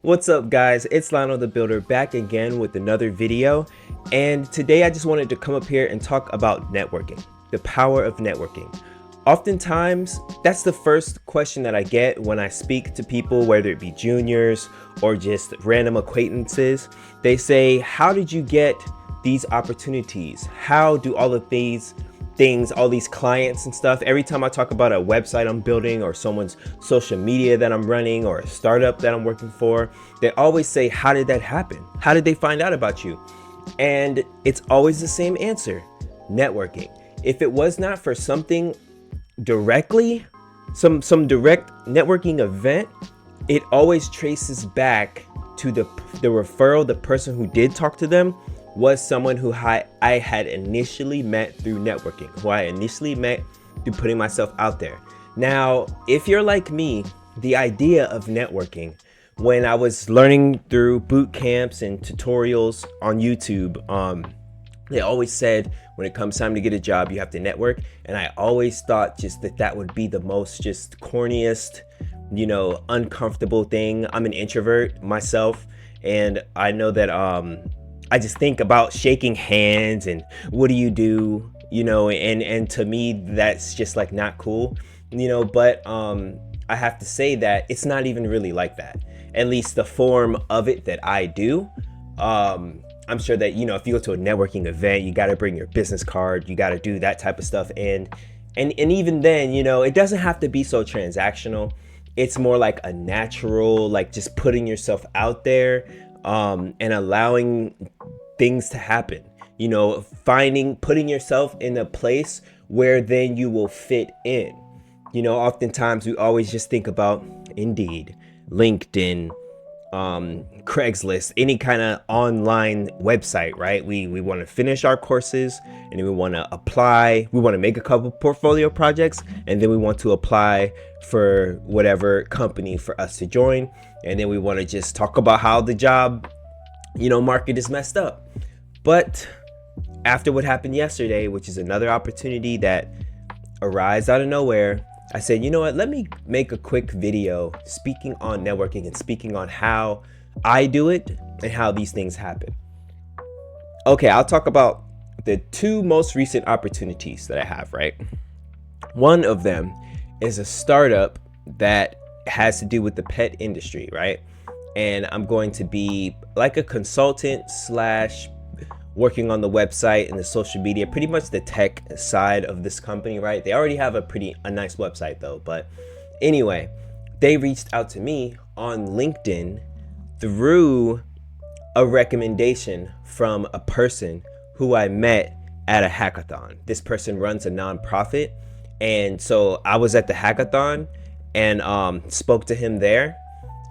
What's up guys, it's Lionel the Builder back again with another video, and today I just wanted to come up here and talk about networking, the power of networking. Oftentimes, that's the first question that I get when I speak to people, whether it be juniors or just random acquaintances. They say, how did you get these opportunities? How do all of these things, all these clients and stuff? Every time I talk about a website I'm building or someone's social media that I'm running or a startup that I'm working for, they always say, how did that happen? How did they find out about you? And it's always the same answer: networking. If it was not for something directly, some direct networking event, it always traces back to the referral. The person who did talk to them was someone who I had initially met through networking, who I initially met through putting myself out there. Now, if you're like me, the idea of networking, when I was learning through boot camps and tutorials on YouTube, they always said when it comes time to get a job, you have to network. And I always thought just that would be the most just corniest, uncomfortable thing. I'm an introvert myself, and I know that I just think about shaking hands and what do you do, and to me that's just like not cool, but I have to say that it's not even really like that, at least the form of it that I do. I'm sure that, if you go to a networking event, you got to bring your business card, you got to do that type of stuff. And even then, it doesn't have to be so transactional. It's more like a natural, like just putting yourself out there, and allowing things to happen, putting yourself in a place where then you will fit in. Oftentimes we always just think about Indeed, LinkedIn, Craigslist, any kind of online website, right? We want to finish our courses, and then we want to apply. We want to make a couple portfolio projects, and then we want to apply for whatever company for us to join. And then we want to just talk about how the job, market is messed up. But after what happened yesterday, which is another opportunity that arose out of nowhere, I said, you know what, let me make a quick video speaking on networking and speaking on how I do it and how these things happen. Okay, I'll talk about the two most recent opportunities that I have, right? One of them is a startup that has to do with the pet industry, right? And I'm going to be like a consultant slash working on the website and the social media, pretty much the tech side of this company, right? They already have a nice website though. But anyway, they reached out to me on LinkedIn through a recommendation from a person who I met at a hackathon. This person runs a nonprofit. And so I was at the hackathon and spoke to him there.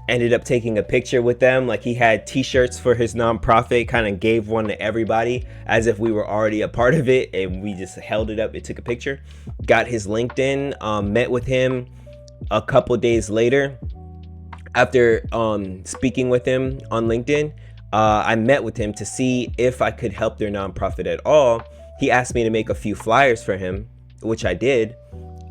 Ended up taking a picture with them. Like, he had t-shirts for his nonprofit, kind of gave one to everybody as if we were already a part of it, and we just held it up and took a picture. Got his LinkedIn, met with him a couple days later. After speaking with him on LinkedIn, I met with him to see if I could help their nonprofit at all. He asked me to make a few flyers for him, which I did.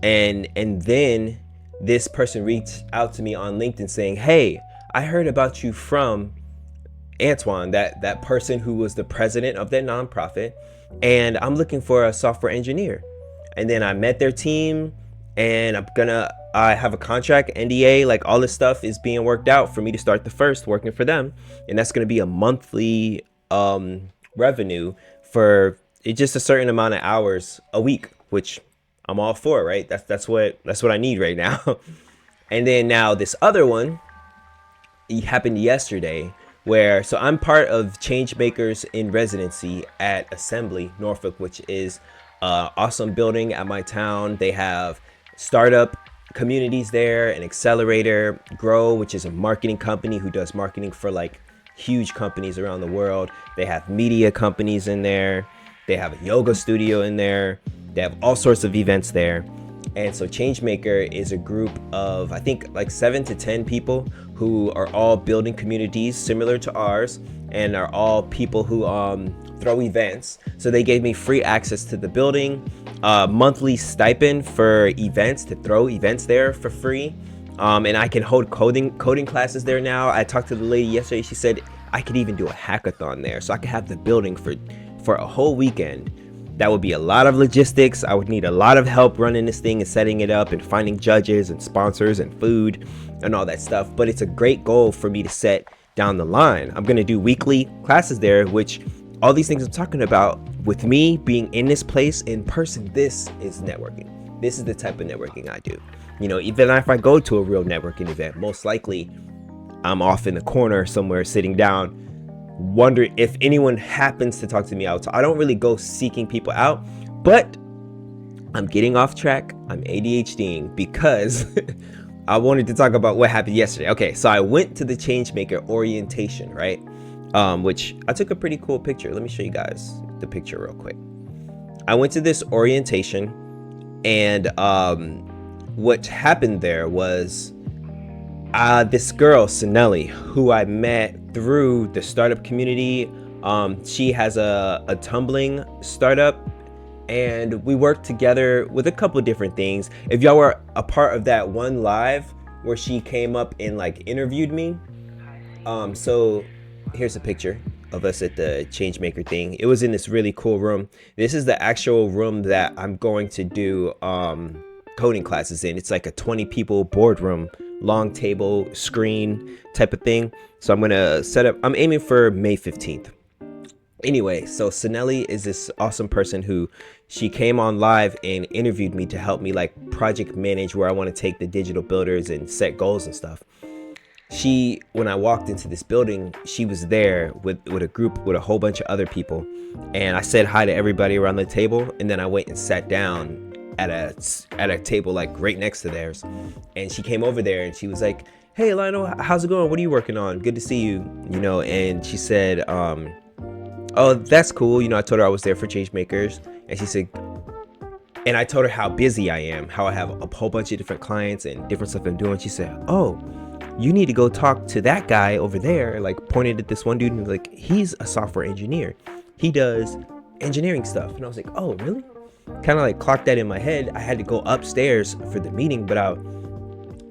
And then this person reached out to me on LinkedIn saying, hey, I heard about you from Antoine, that person who was the president of that nonprofit, and I'm looking for a software engineer. And then I met their team, and I have a contract, NDA, like all this stuff is being worked out for me to start the first working for them. And that's going to be a monthly revenue for just a certain amount of hours a week, which I'm all for, right? That's what I need right now. And then now this other one, it happened yesterday, so I'm part of Change Makers in Residency at Assembly Norfolk, which is an awesome building at my town. They have startup communities there, an accelerator, Grow, which is a marketing company who does marketing for like huge companies around the world. They have media companies in there. They have a yoga studio in there. They have all sorts of events there. And so Changemaker is a group of, I think, like 7 to 10 people who are all building communities similar to ours, and are all people who throw events. So they gave me free access to the building, monthly stipend for events, to throw events there for free. And I can hold coding classes there now. I talked to the lady yesterday. She said I could even do a hackathon there, so I could have the building for a whole weekend. That would be a lot of logistics. I would need a lot of help running this thing and setting it up and finding judges and sponsors and food and all that stuff. But it's a great goal for me to set down the line. I'm going to do weekly classes there, which all these things I'm talking about, with me being in this place in person, this is networking. This is the type of networking I do. You know, even if I go to a real networking event, most likely I'm off in the corner somewhere sitting down, wonder if anyone happens to talk to me out. I don't really go seeking people out, but I'm getting off track. I'm ADHDing because I wanted to talk about what happened yesterday. Okay, so I went to the Changemaker orientation, right? Which I took a pretty cool picture. Let me show you guys the picture real quick. I went to this orientation, and what happened there was this girl, Sinelli, who I met through the startup community. She has a tumbling startup, and we worked together with a couple different things. If y'all were a part of that one live where she came up and like interviewed me, so here's a picture of us at the Changemaker thing. It was in this really cool room. This is the actual room that I'm going to do coding classes in. It's like a 20 people boardroom, long table, screen type of thing. So I'm gonna set up, I'm aiming for May 15th. Anyway, so Sinelli is this awesome person who, she came on live and interviewed me to help me like project manage where I want to take the digital builders and set goals and stuff. When I walked into this building, she was there with a group, with a whole bunch of other people. And I said hi to everybody around the table. And then I went and sat down at a table like right next to theirs. And she came over there and she was like, "Hey Lionel, how's it going? What are you working on? Good to see you." You know, and she said, "Oh, that's cool." You know, I told her I was there for Changemakers. And she said, and I told her how busy I am, how I have a whole bunch of different clients and different stuff I'm doing. She said, "Oh, you need to go talk to that guy over there." Like pointed at this one dude and was like, "He's a software engineer. He does engineering stuff." And I was like, "Oh, really?" Kind of like clocked that in my head. I had to go upstairs for the meeting, but I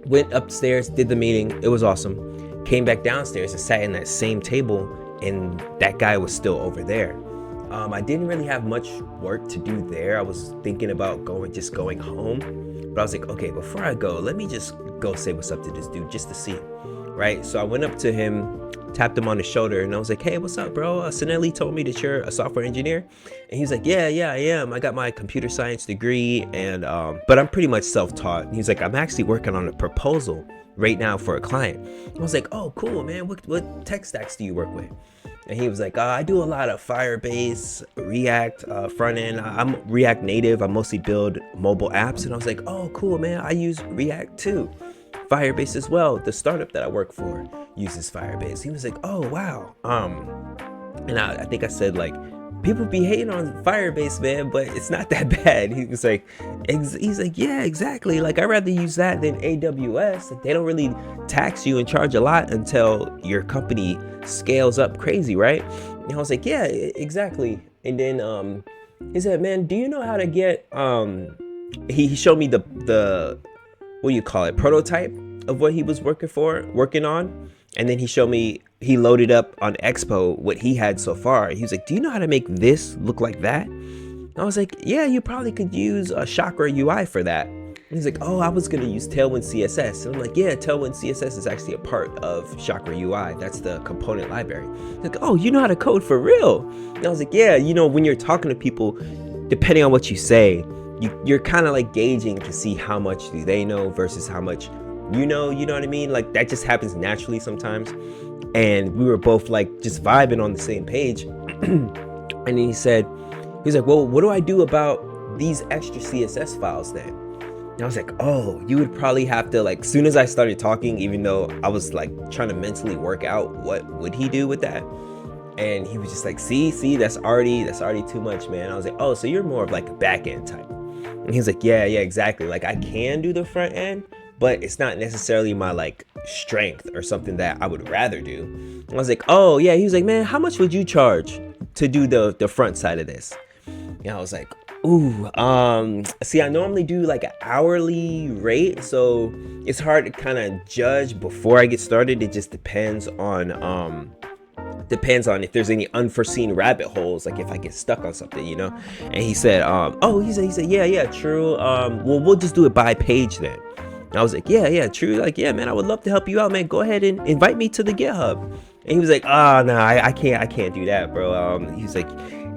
went upstairs, did the meeting. It was awesome. Came back downstairs and sat in that same table, and that guy was still over there. I didn't really have much work to do there. I was thinking about going home, but I was like, okay, before I go, let me just go say what's up to this dude just to see, right? So I went up to him, tapped him on the shoulder, and I was like, "Hey, what's up, bro? Sinelli told me that you're a software engineer." And he's like, yeah, I am. I got my computer science degree, and but I'm pretty much self-taught. And he's like, "I'm actually working on a proposal right now for a client." I was like, "Oh, cool, man. What tech stacks do you work with?" And he was like, "I do a lot of Firebase, React, front end. I'm React Native. I mostly build mobile apps." And I was like, "Oh, cool, man. I use React too. Firebase as well. The startup that I work for uses Firebase." He was like, "Oh, wow." And I think I said like, "People be hating on Firebase, man, but it's not that bad." He was like, he's like, "Yeah, exactly. Like, I'd rather use that than AWS. Like, they don't really tax you and charge a lot until your company scales up crazy, right?" And I was like, "Yeah, exactly." And then he said, "Man, do you know how to get?" He showed me the what do you call it, prototype of what he was working on. And then he loaded up on Expo what he had so far. He was like, "Do you know how to make this look like that?" And I was like, "Yeah, you probably could use a Chakra UI for that." And he's like, "Oh, I was gonna use Tailwind CSS." And I'm like, "Yeah, Tailwind CSS is actually a part of Chakra UI. That's the component library." He's like, "Oh, you know how to code for real?" And I was like, "Yeah, you know, when you're talking to people, depending on what you say, you're kind of like gauging to see how much do they know versus how much you know what I mean? Like that just happens naturally sometimes." And we were both like just vibing on the same page. And then he's like, "Well, what do I do about these extra CSS files then?" And I was like, "Oh, you would probably have to," like, soon as I started talking, even though I was like trying to mentally work out what would he do with that. And he was just like, see, that's already too much, man. I was like, "Oh, so you're more of like a back end type." And he was like, yeah, exactly. Like I can do the front end, but it's not necessarily my like strength or something that I would rather do. And I was like, "Oh yeah." He was like, "Man, how much would you charge to do the front side of this?" And I was like, ooh, see, I normally do like an hourly rate, so it's hard to kind of judge before I get started. It just depends on if there's any unforeseen rabbit holes, like if I get stuck on something, you know. And he said, he said, yeah, true. Well, we'll just do it by page then. And I was like, yeah, true. Like, yeah, man, I would love to help you out, man. Go ahead and invite me to the GitHub. And he was like, no, I can't do that, bro. He was like,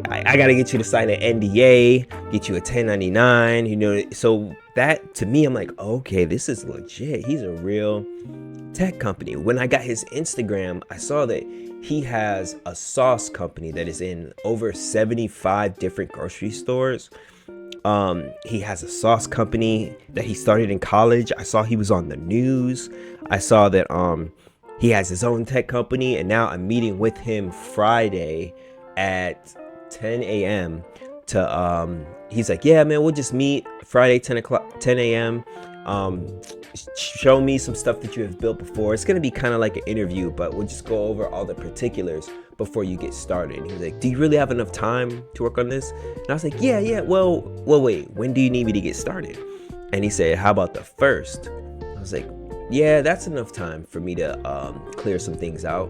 I gotta get you to sign an NDA, get you a 1099, you know. So that, to me, I'm like, okay, this is legit. He's a real tech company. When I got his Instagram, I saw that he has a sauce company that is in over 75 different grocery stores. He has a sauce company that he started in college. I saw he was on the news. I saw that he has his own tech company, and now I'm meeting with him Friday at 10 a.m. to he's like, yeah, man, we'll just meet Friday 10 a.m. Show me some stuff that you have built before. It's gonna be kind of like an interview, but we'll just go over all the particulars before you get started. And he was like, do you really have enough time to work on this? And I was like, yeah, well wait, when do you need me to get started? And he said, how about the 1st? I was like, yeah, that's enough time for me to clear some things out,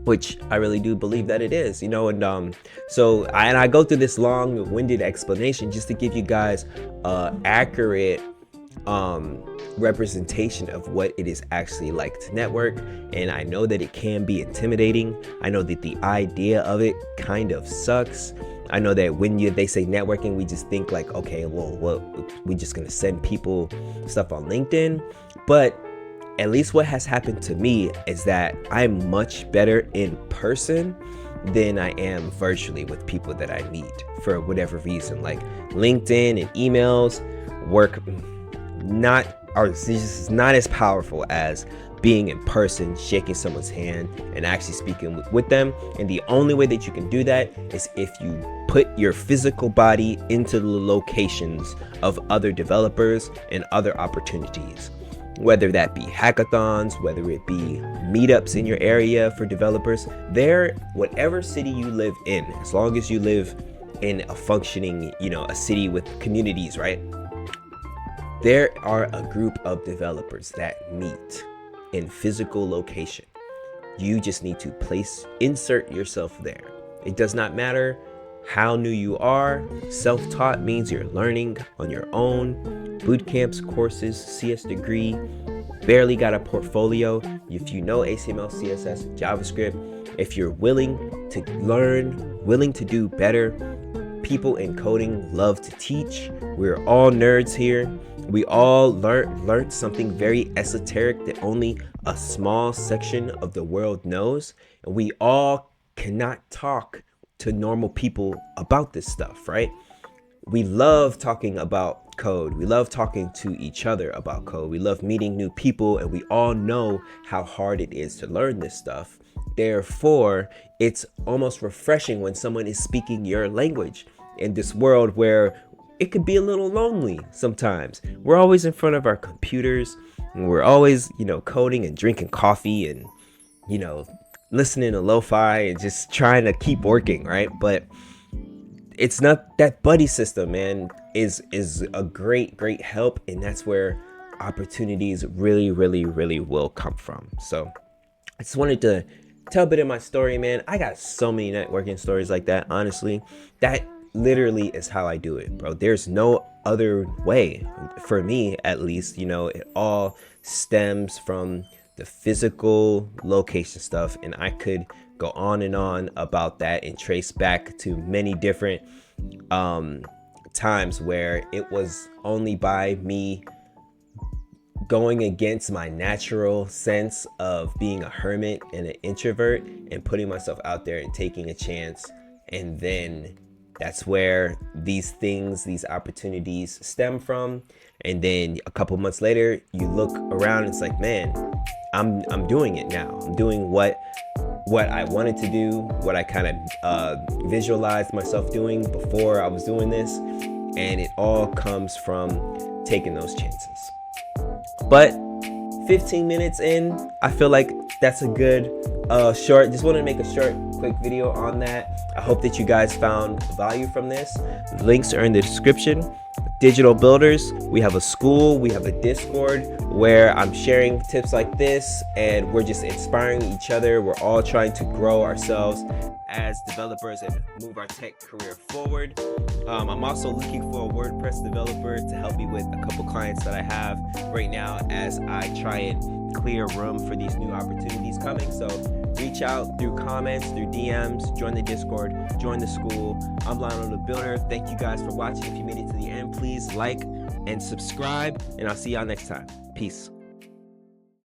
which I really do believe that it is, you know. And so I go through this long-winded explanation just to give you guys accurate representation of what it is actually like to network. And I know that it can be intimidating. I know that the idea of it kind of sucks. I know that when they say networking, we just think like, okay, well, we're just gonna send people stuff on LinkedIn. But at least what has happened to me is that I'm much better in person than I am virtually with people that I meet for whatever reason. Like LinkedIn and emails work just not as powerful as being in person, shaking someone's hand and actually speaking with them. And the only way that you can do that is if you put your physical body into the locations of other developers and other opportunities, whether that be hackathons, whether it be meetups in your area for developers. There, whatever city you live in, as long as you live in a functioning, you know, a city with communities, right? There are a group of developers that meet in physical location. You just need to insert yourself there. It does not matter how new you are. Self-taught means you're learning on your own. Boot camps, courses, CS degree, barely got a portfolio. If you know HTML, CSS, JavaScript, if you're willing to learn, willing to do better, people in coding love to teach. We're all nerds here. We all learned something very esoteric that only a small section of the world knows. And we all cannot talk to normal people about this stuff, right? We love talking about code. We love talking to each other about code. We love meeting new people, and we all know how hard it is to learn this stuff. Therefore, it's almost refreshing when someone is speaking your language in this world where it could be a little lonely sometimes. We're always in front of our computers, and we're always, you know, coding and drinking coffee and, you know, listening to lo-fi and just trying to keep working, right? But it's not that buddy system, man, is a great help, and that's where opportunities really will come from. So I just wanted to tell a bit of my story, man. I got so many networking stories like that. Honestly, that literally is how I do it, bro. There's no other way, for me at least. You know, it all stems from the physical location stuff, and I could go on and on about that and trace back to many different times where it was only by me going against my natural sense of being a hermit and an introvert and putting myself out there and taking a chance. And then that's where these opportunities stem from. And then a couple months later, you look around and it's like, man, I'm doing it now. I'm doing what I wanted to do, what I kind of visualized myself doing before I was doing this. And it all comes from taking those chances. But 15 minutes in, I feel like that's a good just wanted to make a short quick video on that. I hope that you guys found value from this. Links are in the description. Digital Builders, we have a school, we have a Discord where I'm sharing tips like this, and we're just inspiring each other. We're all trying to grow ourselves as developers and move our tech career forward. I'm also looking for a WordPress developer to help me with a couple clients that I have right now as I try and clear room for these new opportunities coming. So reach out through comments, through DMs, join the Discord, join the school. I'm Lionel the Builder. Thank you guys for watching. If you made it to the end, please like and subscribe, and I'll see y'all next time. Peace.